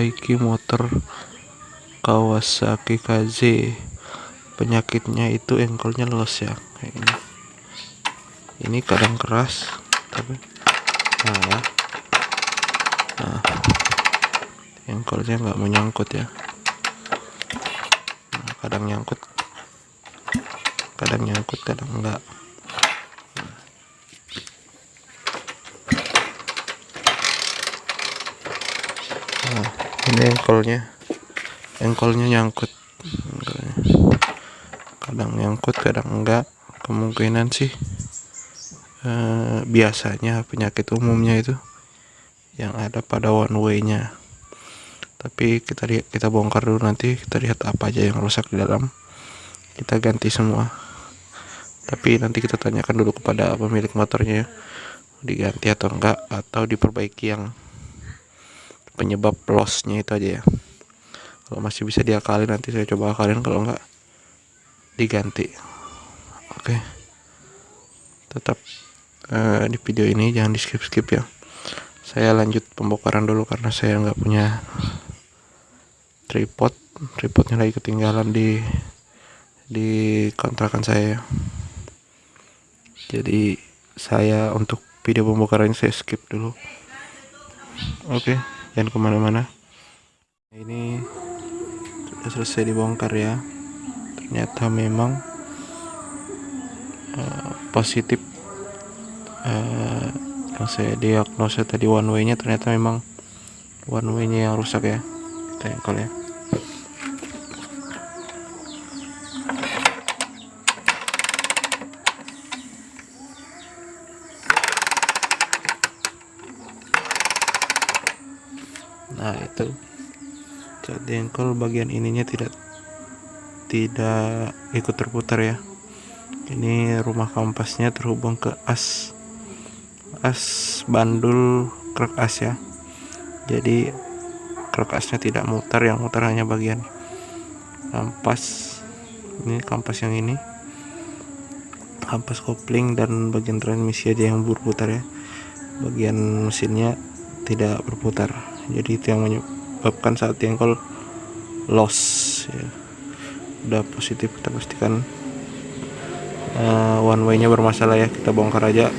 memperbaiki motor Kawasaki KZ. Penyakitnya itu engkolnya los ya, kayak ini kadang keras tapi engkolnya nggak menyangkut ya. Kadang nyangkut, kadang enggak. Ini engkolnya nyangkut, kadang nyangkut kadang enggak. Kemungkinan sih biasanya penyakit umumnya itu yang ada pada one way nya, tapi kita bongkar dulu, nanti kita lihat apa aja yang rusak di dalam, kita ganti semua. Tapi nanti kita tanyakan dulu kepada pemilik motornya diganti atau enggak, atau diperbaiki yang penyebab lossnya itu aja ya. Kalau masih bisa diakalin nanti saya coba akalin, kalau enggak diganti. Oke. Tetap di video ini jangan di skip ya. Saya lanjut pembongkaran dulu karena saya nggak punya tripodnya lagi ketinggalan di kontrakan saya. Jadi saya untuk video pembongkaran saya skip dulu. Oke, jangan kemana-mana. Ini sudah selesai dibongkar ya. Ternyata memang positif yang saya diagnosa tadi one way nya, ternyata memang one way nya yang rusak ya. Kita engkol ya. Nah itu saat diengkol bagian ininya tidak ikut terputar ya. Ini rumah kampasnya terhubung ke as bandul krek as ya. Jadi krek asnya tidak mutar, yang mutar hanya bagian kampas. Ini kampas yang ini, kampas kopling dan bagian transmisi aja yang berputar ya. Bagian mesinnya tidak berputar. Jadi itu yang menyebabkan saat diengkol loss ya. Udah positif, kita pastikan one way nya bermasalah ya. Kita bongkar aja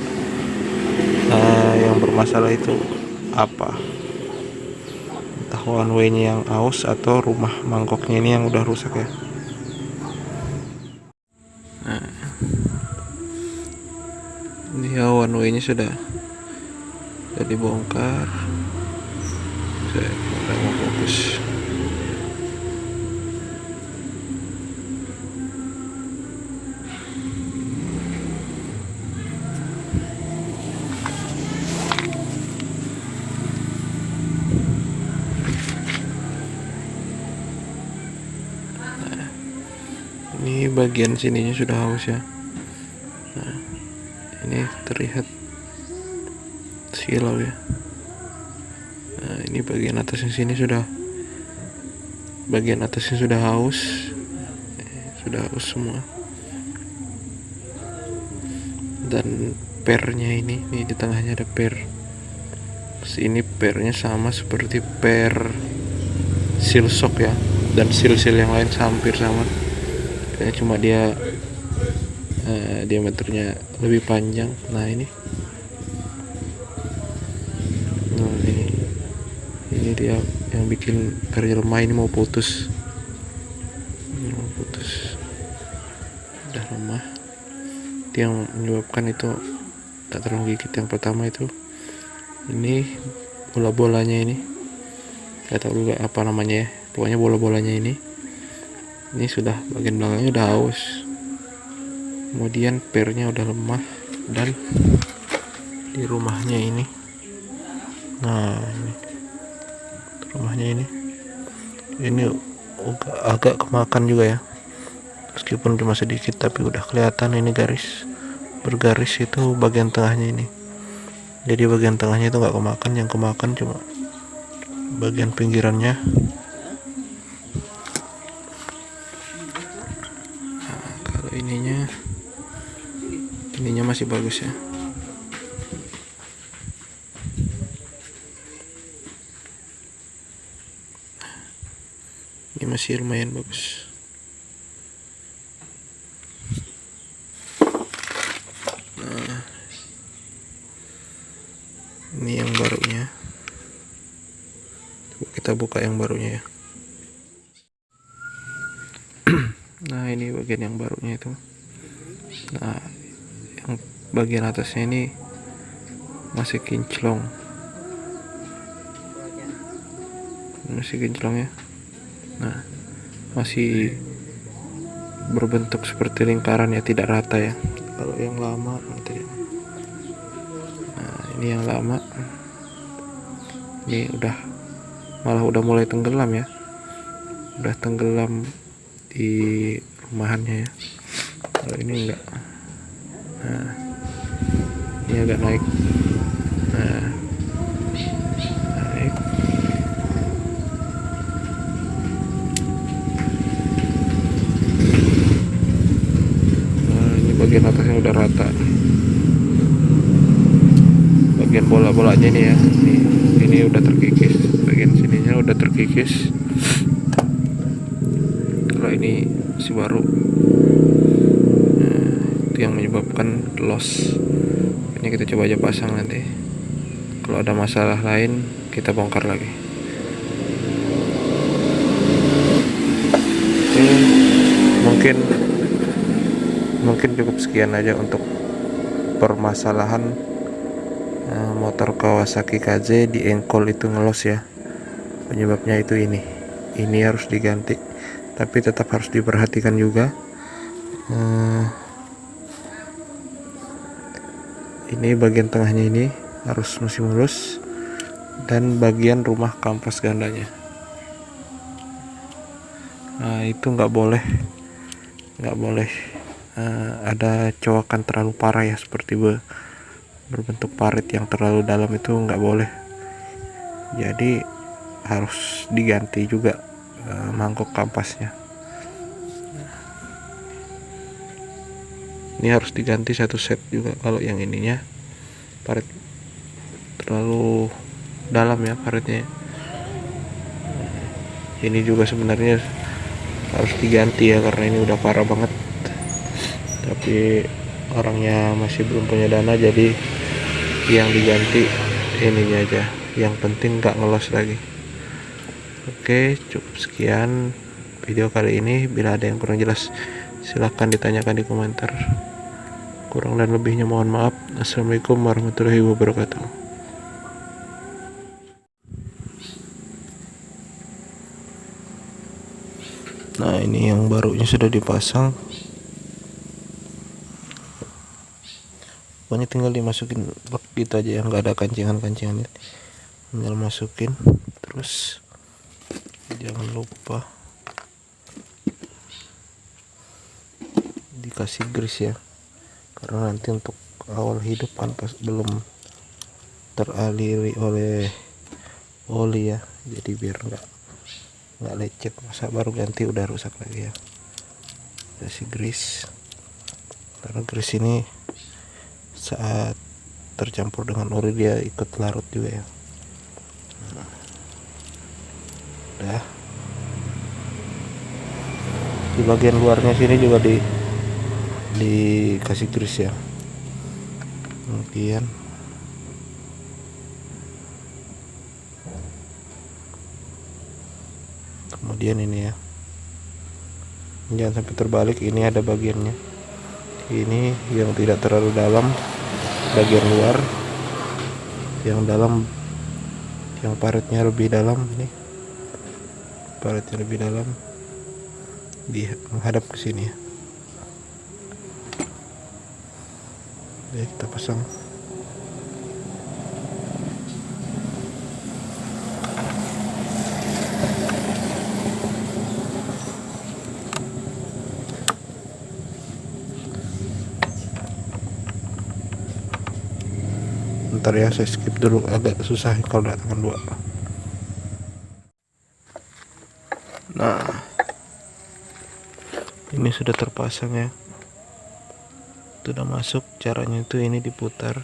yang bermasalah itu apa, entah one way nya yang aus atau rumah mangkoknya ini yang udah rusak ya. Nah, ini ya one way nya sudah dibongkar. Saya udah mau fokus. Ini bagian sininya sudah haus ya. Nah, ini terlihat silau ya. Nah, ini bagian atasnya sini bagian atasnya sudah haus, sudah haus semua. Dan pernya ini di tengahnya ada per. Terus ini pernya sama seperti per seal shock ya, dan seal-seal yang lain hampir sama. Kayaknya cuma dia diameternya lebih panjang. Nah ini dia yang bikin pernya lemah, ini mau putus. Udah lemah. Itu yang menyebabkan itu tak terlalu gigit. Yang pertama itu ini bola-bolanya ini, nggak tahu juga apa namanya ya, pokoknya bola-bolanya ini sudah bagian belakangnya udah haus. Kemudian pernya udah lemah, dan di rumahnya ini, nah ini rumahnya ini agak kemakan juga ya, meskipun cuma sedikit tapi udah kelihatan ini bergaris itu bagian tengahnya ini. Jadi bagian tengahnya itu nggak kemakan, yang kemakan cuma bagian pinggirannya. Nah, kalau ininya masih bagus ya. Ini masih lumayan bagus. Nah, ini yang barunya. Coba kita buka yang barunya ya. Nah, ini bagian yang barunya itu. Nah, yang bagian atasnya ini masih kinclong. Masih kinclong ya. Nah, masih berbentuk seperti lingkaran ya, tidak rata ya. Kalau yang lama nanti. Nah, ini yang lama. Ini malah udah mulai tenggelam ya. Udah tenggelam di rumahannya ya. Kalau ini enggak. Nah, ini agak naik. Nah, naik. Nah, ini bagian atasnya udah rata. Bagian bola-bolanya ini ya. Ini udah terkikis. Bagian sininya udah terkikis. Kalau ini masih baru. Nah, itu yang menyebabkan loss. Ini kita coba aja pasang nanti. Kalau ada masalah lain kita bongkar lagi. Mungkin cukup sekian aja untuk permasalahan motor Kawasaki KZ di engkol itu ngelos ya. Penyebabnya itu ini harus diganti, tapi tetap harus diperhatikan juga. Ini bagian tengahnya ini harus masih mulus, dan bagian rumah kampas gandanya. Nah, itu nggak boleh ada coakan terlalu parah ya, seperti berbentuk parit yang terlalu dalam, itu nggak boleh. Jadi harus diganti juga mangkok kampasnya. Ini harus diganti satu set juga kalau yang ininya parit terlalu dalam ya paritnya. Ini juga sebenarnya harus diganti ya, karena ini udah parah banget. Tapi orangnya masih belum punya dana, jadi yang diganti ininya aja. Yang penting nggak ngelos lagi. Oke, cukup sekian video kali ini. Bila ada yang kurang jelas, silahkan ditanyakan di komentar. Kurang dan lebihnya mohon maaf. Assalamualaikum warahmatullahi wabarakatuh. Nah, ini yang barunya sudah dipasang. Pokoknya tinggal dimasukin bak gitu aja ya, nggak ada kancingan-kancingan. Tinggal masukin, terus jangan lupa dikasih grease ya, karena nanti untuk awal hidup kan belum teraliri oleh oli ya, jadi biar nggak lecet, masa baru ganti udah rusak lagi ya. Kasih grease, karena grease ini saat tercampur dengan oli dia ikut larut juga ya. Udah, di bagian luarnya sini juga dikasih grease ya. Kemudian ini ya, jangan sampai terbalik. Ini ada bagiannya, ini yang tidak terlalu dalam, bagian luar yang dalam, yang paritnya lebih dalam. Ini paritnya lebih dalam, menghadap ke sini ya. Oke, kita pasang. Bentar ya, saya skip dulu, agak susah kalau ada tangan dua. Nah, ini sudah terpasang ya, sudah masuk. Caranya itu ini putar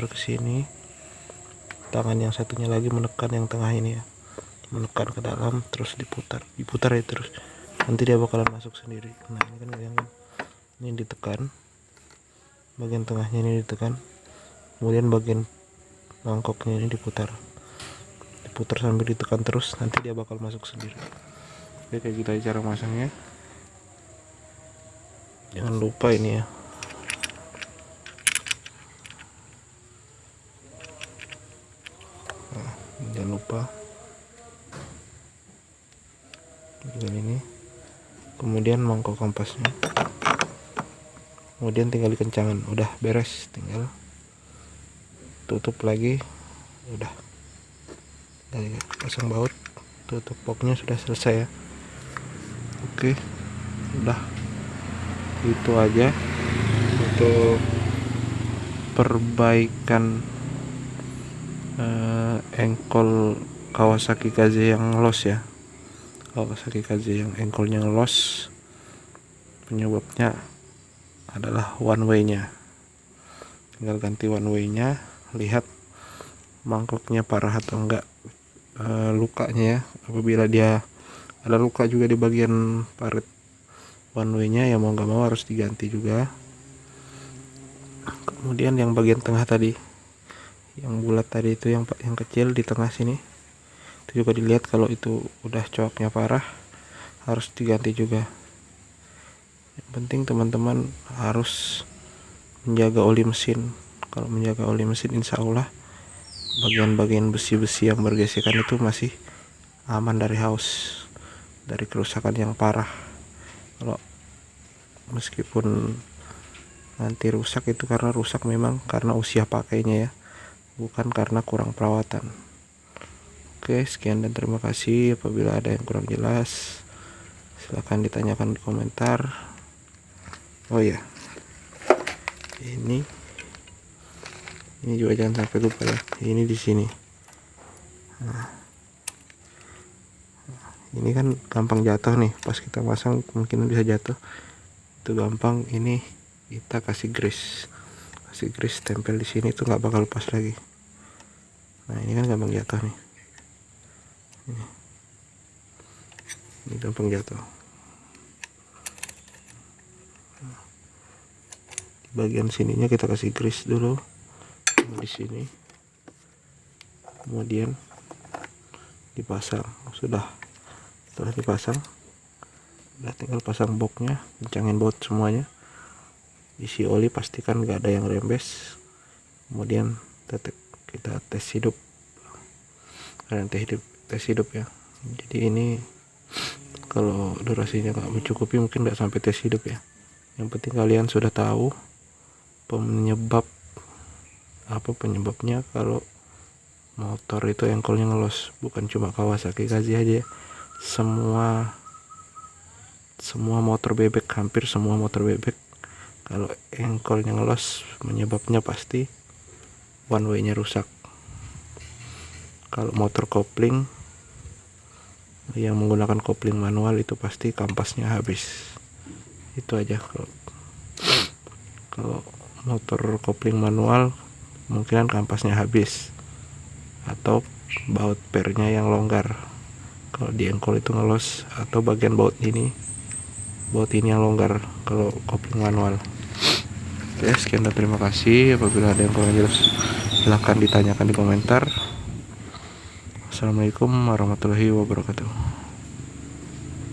ke sini, tangan yang satunya lagi menekan yang tengah ini ya, menekan ke dalam, terus diputar ya terus, nanti dia bakalan masuk sendiri. Nah ini kan ini ditekan, bagian tengahnya ini ditekan, kemudian bagian mangkoknya ini diputar sambil ditekan terus, nanti dia bakal masuk sendiri. Oke, kayak gitu aja cara masangnya. Jangan lupa ini ya, jangan lupa bagian ini, kemudian mangkok kampasnya, kemudian tinggal dikencangin, udah beres, tinggal tutup lagi, udah dari pasang baut, tutup boxnya, sudah selesai ya. Oke, udah itu aja untuk perbaikan engkol Kawasaki KZ yang los ya. Kawasaki KZ yang engkolnya los, penyebabnya adalah one way nya, tinggal ganti one way nya, lihat mangkoknya parah atau enggak, lukanya ya. Apabila dia ada luka juga di bagian parit one way nya, ya mau nggak mau harus diganti juga. Kemudian yang bagian tengah tadi, yang bulat tadi itu, yang kecil di tengah sini, itu juga dilihat, kalau itu udah coaknya parah harus diganti juga. Yang penting teman-teman harus menjaga oli mesin. Kalau menjaga oli mesin, insya Allah bagian-bagian besi-besi yang bergesekan itu masih aman dari haus, dari kerusakan yang parah. Kalau meskipun nanti rusak, itu karena rusak memang karena usia pakainya ya, bukan karena kurang perawatan. Oke, sekian dan terima kasih. Apabila ada yang kurang jelas, silahkan ditanyakan di komentar. Oh ya, ini juga jangan sampai lupa ya, ini di sini. Nah, ini kan gampang jatuh nih, pas kita pasang mungkin bisa jatuh, itu gampang. Ini kita kasih grease tempel di sini, itu nggak bakal lepas lagi. Nah ini kan gampang jatuh nih, ini gampang jatuh. Di bagian sininya kita kasih grease dulu di sini, kemudian dipasang. Setelah dipasang, udah tinggal pasang boxnya, kencangin baut semuanya, isi oli, pastikan nggak ada yang rembes. Kemudian kita tes hidup, kalian tes hidup ya. Jadi ini kalau durasinya nggak mencukupi, mungkin nggak sampai tes hidup ya. Yang penting kalian sudah tahu penyebabnya kalau motor itu engkolnya ngelos. Bukan cuma Kawasaki KZ aja, semua motor bebek, hampir semua motor bebek, kalau engkolnya ngelos, menyebabnya pasti one way nya rusak. Kalau motor kopling yang menggunakan kopling manual, itu pasti kampasnya habis. Itu aja. Kalau motor kopling manual, kemungkinan kampasnya habis atau baut pernya yang longgar. Kalau di engkol itu ngelos, atau bagian baut ini yang longgar kalau kopling manual. Oke, sekian dan terima kasih. Apabila ada yang kurang jelas, silahkan ditanyakan di komentar. Assalamualaikum warahmatullahi wabarakatuh.